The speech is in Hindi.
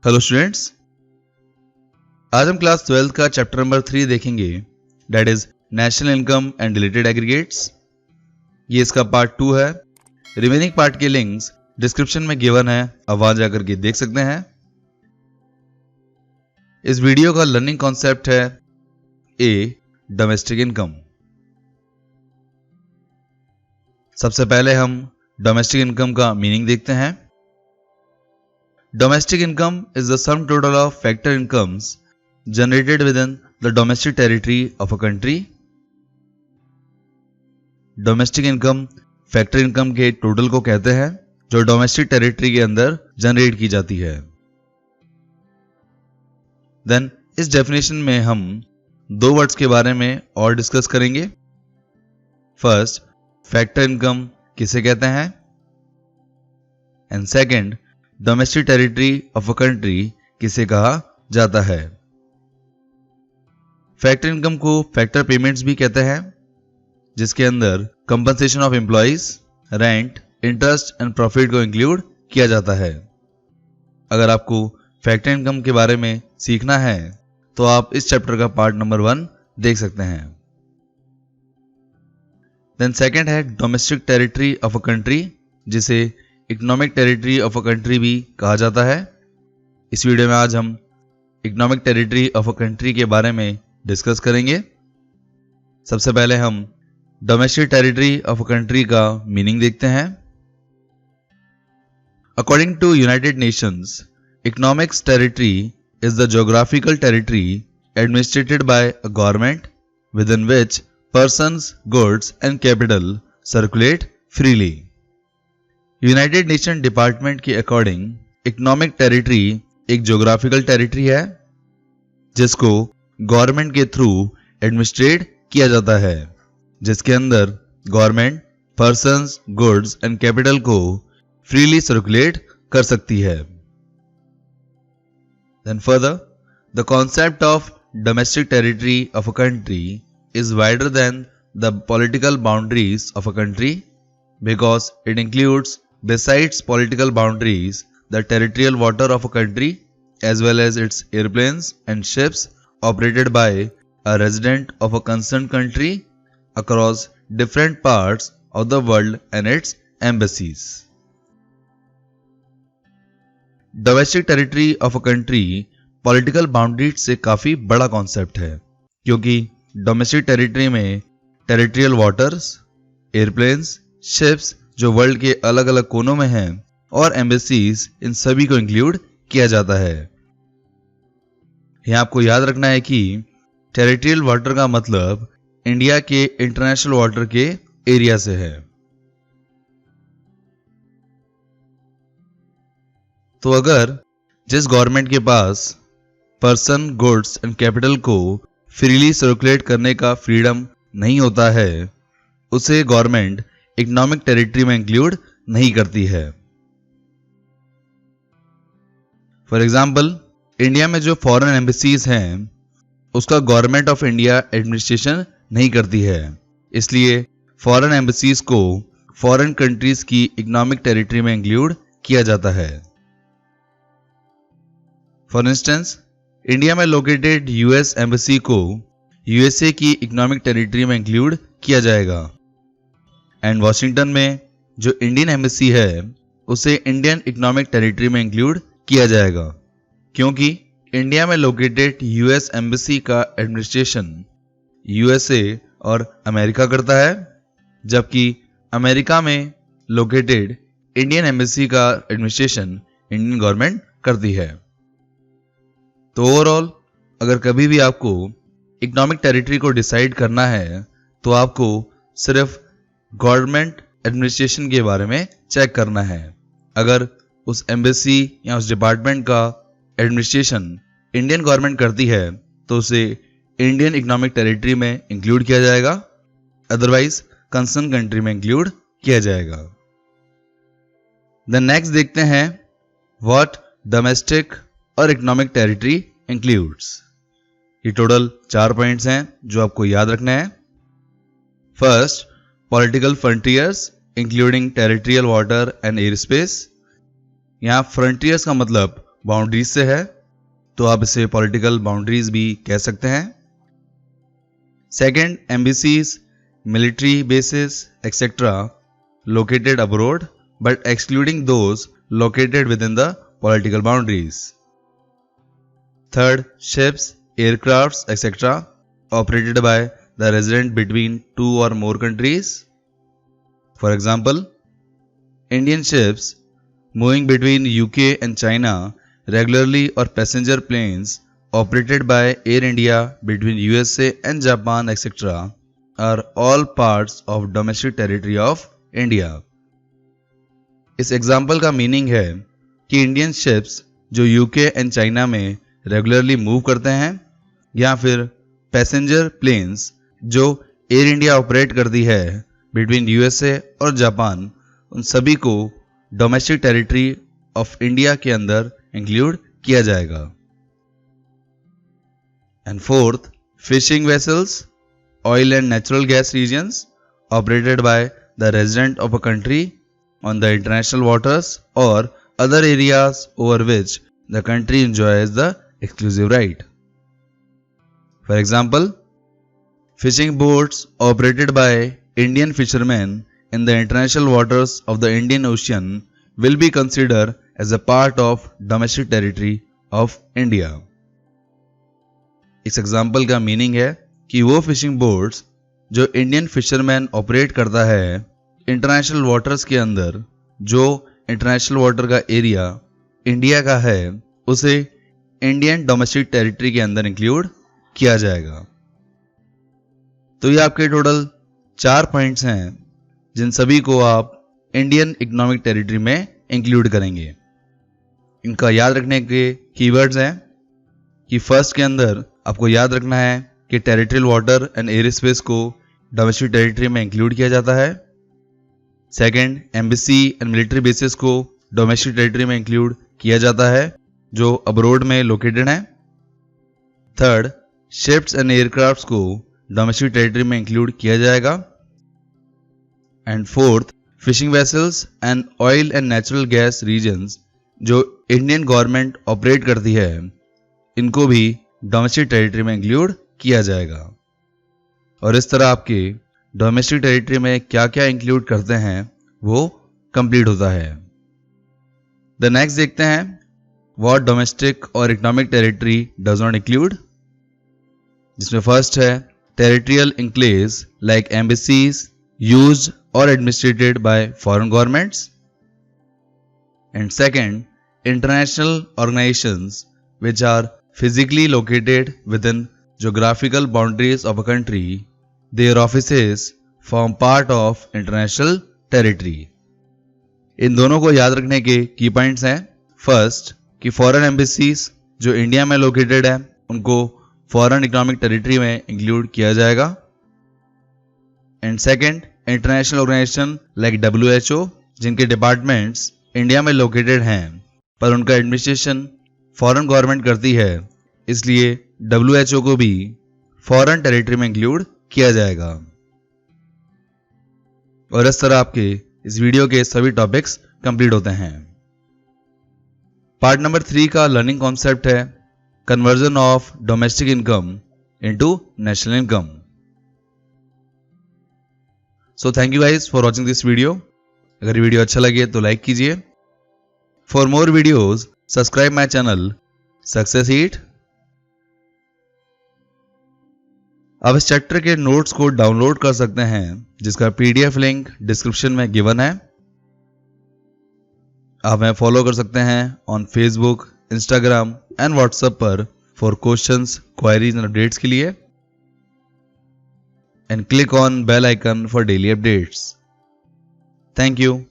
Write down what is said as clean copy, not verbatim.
हेलो स्टूडेंट्स, आज हम क्लास 12 का चैप्टर नंबर 3 देखेंगे, that is national income and related aggregates. ये इसका पार्ट 2 है। रिमेनिंग पार्ट के लिंक्स डिस्क्रिप्शन में गिवन है, आप वहां जाकर के देख सकते हैं। इस वीडियो का लर्निंग कॉन्सेप्ट है ए डोमेस्टिक इनकम। सबसे पहले हम डोमेस्टिक इनकम का मीनिंग देखते हैं। Domestic income is the sum total of factor incomes generated within the domestic territory of a country. Domestic income factor income के टोटल को कहते हैं जो डोमेस्टिक टेरिटरी के अंदर जनरेट की जाती है। देन इस डेफिनेशन में हम दो वर्ड्स के बारे में और डिस्कस करेंगे। फर्स्ट, फैक्टर इनकम किसे कहते हैं, and second, domestic territory of a country किसे कहा जाता है। फैक्टर इनकम को फैक्टर पेमेंट्स भी कहते हैं, जिसके अंदर compensation of employees, rent, interest and profit को इंक्लूड किया जाता है। अगर आपको फैक्टर इनकम के बारे में सीखना है तो आप इस चैप्टर का पार्ट नंबर 1 देख सकते हैं। देन सेकंड है domestic territory of a country, जिसे economic territory of a country भी कहा जाता है। इस वीडियो में आज हम economic territory of a country के बारे में डिस्कस करेंगे। सबसे पहले हम domestic territory of a country का मीनिंग देखते हैं। According to United Nations, economic territory is the geographical territory administered by a government within which persons, goods and capital circulate freely. United nation department के अकॉर्डिंग इकोनॉमिक टेरिटरी एक ज्योग्राफिकल टेरिटरी है जिसको गवर्नमेंट के थ्रू एडमिनिस्ट्रेट किया जाता है, जिसके अंदर government persons, goods and capital को फ्रीली सर्कुलेट कर सकती है। Then further, the concept of domestic territory of a country is wider than the political boundaries of a country because it includes, besides political boundaries, the territorial water of a country as well as its airplanes and ships operated by a resident of a concerned country across different parts of the world and its embassies. Domestic territory of a country political boundaries से काफी बड़ा कॉन्सेप्ट है, क्योंकि डोमेस्टिक टेरिटरी में टेरिटोरियल वाटर्स, एयरप्लेन्स, शिप्स जो वर्ल्ड के अलग अलग कोनों में हैं, और एम्बेसीज, इन सभी को इंक्लूड किया जाता है। यहां आपको याद रखना है कि टेरिटोरियल वाटर का मतलब इंडिया के इंटरनेशनल वाटर के एरिया से है। तो अगर जिस गवर्नमेंट के पास पर्सन, गुड्स एंड कैपिटल को फ्रीली सर्कुलेट करने का फ्रीडम नहीं होता है, उसे गवर्नमेंट इकोनॉमिक टेरिटरी में इंक्लूड नहीं करती है। फॉर एग्जाम्पल, इंडिया में जो फॉरेन एम्बेसीज हैं उसका गवर्नमेंट ऑफ इंडिया एडमिनिस्ट्रेशन नहीं करती है, इसलिए फॉरेन एम्बेसीज को फॉरेन कंट्रीज की इकोनॉमिक टेरिटरी में इंक्लूड किया जाता है। फॉर इंस्टेंस, इंडिया में लोकेटेड यूएस एम्बेसी को यूएसए की इकोनॉमिक टेरिटरी में इंक्लूड किया जाएगा, एंड वॉशिंगटन में जो इंडियन एम्बेसी है उसे इंडियन इकोनॉमिक टेरिटरी में इंक्लूड किया जाएगा, क्योंकि इंडिया में लोकेटेड यूएस एम्बेसी का एडमिनिस्ट्रेशन यूएसए और अमेरिका करता है, जबकि अमेरिका में लोकेटेड इंडियन एम्बेसी का एडमिनिस्ट्रेशन इंडियन गवर्नमेंट करती है। तो ओवरऑल अगर कभी भी आपको इकोनॉमिक टेरिटरी को डिसाइड करना है तो आपको सिर्फ गवर्नमेंट एडमिनिस्ट्रेशन के बारे में चेक करना है। अगर उस एम्बेसी या उस डिपार्टमेंट का एडमिनिस्ट्रेशन इंडियन गवर्नमेंट करती है तो उसे इंडियन इकोनॉमिक टेरिटरी में इंक्लूड किया जाएगा, अदरवाइज कंसर्न कंट्री में इंक्लूड किया जाएगा। देन नेक्स्ट देखते हैं व्हाट डोमेस्टिक और इकोनॉमिक टेरिटरी इंक्लूड्स। ये टोटल 4 पॉइंट्स हैं जो आपको याद रखना है। First, political frontiers including territorial water and air space. यहाँ फ्रंटियर्स का मतलब बाउंड्रीज से है, तो आप इसे पॉलिटिकल बाउंड्रीज भी कह सकते हैं। Second, embassies, military bases etcetera located abroad but excluding those located within the political boundaries. Third, ships, aircrafts, etc. operated by the resident between two or more countries. For example, Indian ships moving between UK and China regularly or passenger planes operated by Air India between USA and Japan, etc. are all parts of domestic territory of India. इस एग्जाम्पल का मीनिंग है कि इंडियन शिप्स जो यूके एंड चाइना में रेगुलरली मूव करते हैं या फिर पैसेंजर प्लेन्स जो एयर इंडिया ऑपरेट करती है बिटवीन यूएसए और जापान, उन सभी को डोमेस्टिक टेरिटरी ऑफ इंडिया के अंदर इंक्लूड किया जाएगा। And fourth, fishing vessels, oil and natural gas regions operated by the resident of a country on the international waters or other areas over which the country enjoys the exclusive right. For example, fishing boats operated by Indian fishermen in the international waters of the Indian Ocean will be considered as a part of domestic territory of India. इस एग्जाम्पल का मीनिंग है कि वो फिशिंग बोट्स जो इंडियन फिशरमैन ऑपरेट करता है इंटरनेशनल वाटर्स के अंदर, जो इंटरनेशनल वाटर का एरिया इंडिया का है, उसे इंडियन डोमेस्टिक टेरिटरी के अंदर इंक्लूड किया जाएगा। तो ये आपके टोटल 4 पॉइंट्स हैं जिन सभी को आप इंडियन इकोनॉमिक टेरिटरी में इंक्लूड करेंगे। इनका याद रखने के कीवर्ड्स हैं कि फर्स्ट के अंदर आपको याद रखना है कि territorial water and air space को डोमेस्टिक टेरिटरी में इंक्लूड किया जाता है। Second, embassy and military bases को डोमेस्टिक टेरिटरी में इंक्लूड किया जाता है जो अब्रोड में लोकेटेड हैं। थर्ड, शिप्स एंड एयरक्राफ्ट्स को डोमेस्टिक टेरिटरी में इंक्लूड किया जाएगा। And fourth, fishing vessels and oil and natural gas regions जो इंडियन गवर्नमेंट ऑपरेट करती है, इनको भी डोमेस्टिक टेरिटरी में इंक्लूड किया जाएगा। और इस तरह आपके डोमेस्टिक टेरिटरी में क्या क्या इंक्लूड करते हैं वो कंप्लीट होता है। द नेक्स्ट देखते हैं व्हाट डोमेस्टिक और economic territory does not include, जिसमें फर्स्ट है टेरिटरियल इंक्लेव्स लाइक एम्बेसीज यूज्ड और administrated bye foreign governments. And second, international organisations which are physically located within geographical boundaries of a country, their offices form part of international territory. इन दोनों को याद रखने के की पॉइंट्स हैं। फर्स्ट, कि फॉरेन एम्बेसीज जो इंडिया में लोकेटेड है उनको फॉरेन इकोनॉमिक टेरिटरी में इंक्लूड किया जाएगा। And second, international organisation like WHO जिनके डिपार्टमेंट्स इंडिया में लोकेटेड हैं पर उनका एडमिनिस्ट्रेशन फॉरेन गवर्नमेंट करती है, इसलिए WHO को भी फॉरेन टेरिटरी में इंक्लूड किया जाएगा। और इस तरह आपके इस वीडियो के सभी टॉपिक्स कंप्लीट होते हैं। पार्ट नंबर 3 का लर्निंग कॉन्सेप्ट है conversion of domestic income into national income. So thank you guys for watching this video. अगर वीडियो अच्छा लगे तो लाइक कीजिए। For more videos subscribe my channel success heat. आप इस चैप्टर के नोट्स को डाउनलोड कर सकते हैं जिसका PDF लिंक डिस्क्रिप्शन में गिवन है। आप हमें फॉलो कर सकते हैं on Facebook, Instagram and WhatsApp पर for questions, queries and updates के लिए। And click on bell icon for daily updates. Thank you.